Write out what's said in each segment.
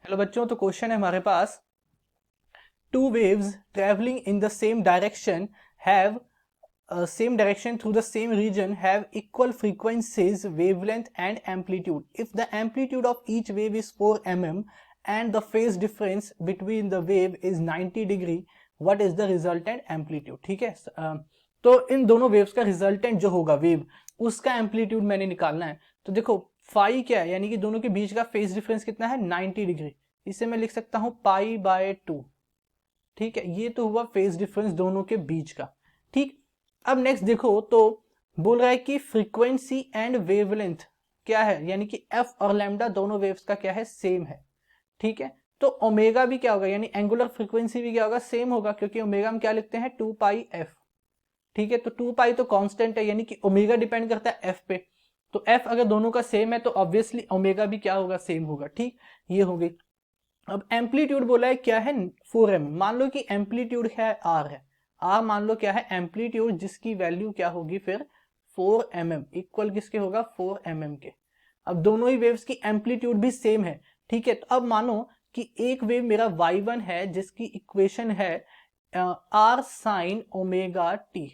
चलो बच्चों, तो क्वेश्चन है हमारे पास, two waves travelling in the same direction have same direction through the same region have equal frequencies, wavelength and amplitude. If the amplitude of each wave is 4 mm and the phase difference between the wave is 90 degree, what is the resultant amplitude? ठीक है, तो इन दोनों waves का resultant जो होगा wave, उसका amplitude मैंने निकालना है। तो देखो फाई क्या है, यानी कि दोनों के बीच का फेज डिफरेंस कितना है, 90 डिग्री। इसे मैं लिख सकता हूं पाई बाय 2। ठीक है, ये तो हुआ फेज डिफरेंस दोनों के बीच का। ठीक, अब नेक्स्ट देखो, तो बोल रहा है कि फ्रीक्वेंसी एंड वेवलेंथ क्या है, यानी कि एफ और लैम्डा दोनों वेव्स का क्या है, सेम है। ठीक है, तो ओमेगा भी क्या होगा, यानी एंगुलर फ्रीक्वेंसी भी क्या होगा, सेम होगा, क्योंकि ओमेगा हम क्या लिखते हैं, 2 पाई एफ। ठीक है, तो 2 पाई तो कांस्टेंट है, यानी कि ओमेगा डिपेंड करता है एफ पे। तो एफ अगर दोनों का सेम है तो ऑब्वियसली ओमेगा भी क्या होगा, सेम होगा। ठीक, ये हो गई। अब एम्पलीट्यूड बोला है क्या है, 4m। मान लो कि एम्पलीट्यूड है आर है, आर मान लो क्या है एम्पलीट्यूड, जिसकी वैल्यू क्या होगी फिर 4 mm, इक्वल किसके होगा, 4 mm के। अब दोनों ही वेव्स की एम्पलीट्यूड भी सेम है। ठीक है, तो अब मानो कि एक वेव मेरा y1 है जिसकी इक्वेशन है r sin ओमेगा t।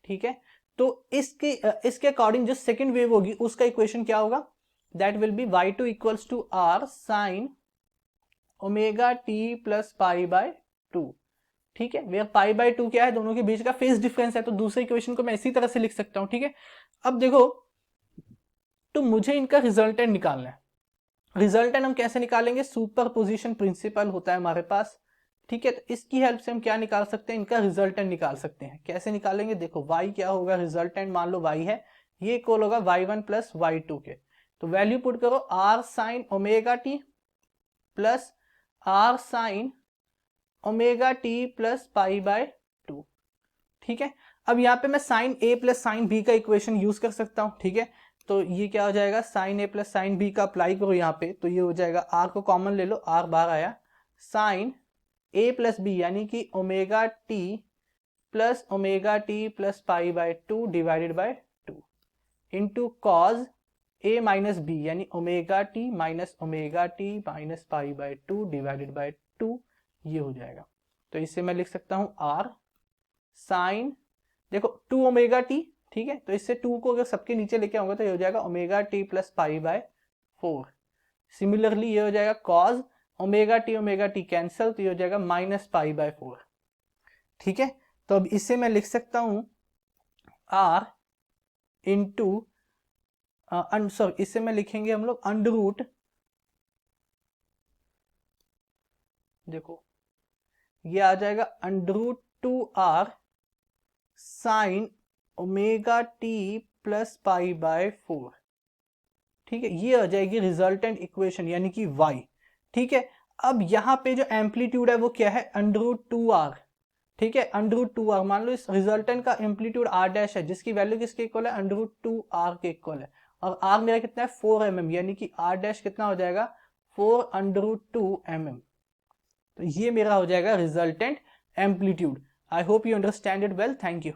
ठीक है, तो इसके अकॉर्डिंग जो सेकेंड वेव होगी उसका इक्वेशन क्या होगा, that will be y2 equals to r sin omega T plus pi by 2। ठीक है, वेयर पाई बाय 2 क्या है, दोनों के बीच का फेज डिफरेंस है, तो दूसरे इक्वेशन को मैं इसी तरह से लिख सकता हूं। ठीक है, अब देखो, तो मुझे इनका रिजल्टेंट निकालना है। रिजल्टेंट हम कैसे निकालेंगे, सुपरपोजिशन प्रिंसिपल होता है हमारे पास। ठीक है, तो इसकी हेल्प से हम क्या निकाल सकते हैं, इनका रिजल्टेंट निकाल सकते हैं। कैसे निकालेंगे, देखो y क्या होगा, रिजल्टेंट मान लो y है, ये इक्वल होगा y1 प्लस y2 के। तो वैल्यू पुट करो r sign omega T plus r sign omega T plus pi by 2। ठीक है, अब यहाँ पे मैं साइन ए प्लस साइन बी का इक्वेशन यूज कर सकता हूँ। ठीक है, तो ये क्या हो जाएगा, साइन ए प्लस साइन बी का अप्लाई करो यहाँ पे, तो ये हो जाएगा, आर को कॉमन ले लो, आर बाहर आया, साइन ए प्लस बी यानी कि omega T plus pi by 2 divided by 2 into cos A minus B यानी omega T minus pi by 2 divided by 2, ये हो जाएगा। तो इससे मैं लिख सकता हूं आर साइन, देखो 2 ओमेगा टी। ठीक है, तो इससे 2 को अगर सबके नीचे लेके आऊंगा तो ये हो जाएगा omega T plus pi by 4। Similarly ये हो जाएगा कॉज ओमेगा टी कैंसल, तो ये हो जाएगा माइनस पाई बाय 4। ठीक है, तो अब इससे मैं लिख सकता हूं आर इंटू सॉरी, इससे मैं लिखेंगे हम लोग अंडर रूट, देखो ये आ जाएगा under root 2r sine omega T plus pi by 4। ठीक है, ये आ जाएगी रिजल्टेंट इक्वेशन यानी कि y। ठीक है, अब यहाँ पे जो एम्पलीट्यूड है वो क्या है, अंडर रूट 2r। ठीक है, अंडर रूट 2r, मान लो इस रिजल्टेंट का एम्पलीट्यूड r डैश है, जिसकी वैल्यू किसके इक्वल है, अंडर रूट 2r के इक्वल है, और r मेरा कितना है 4 mm, यानी कि r डैश कितना हो जाएगा 4 अंडर रूट 2 mm। तो ये मेरा हो जाएगा resultant amplitude. I hope you understand it well, thank you.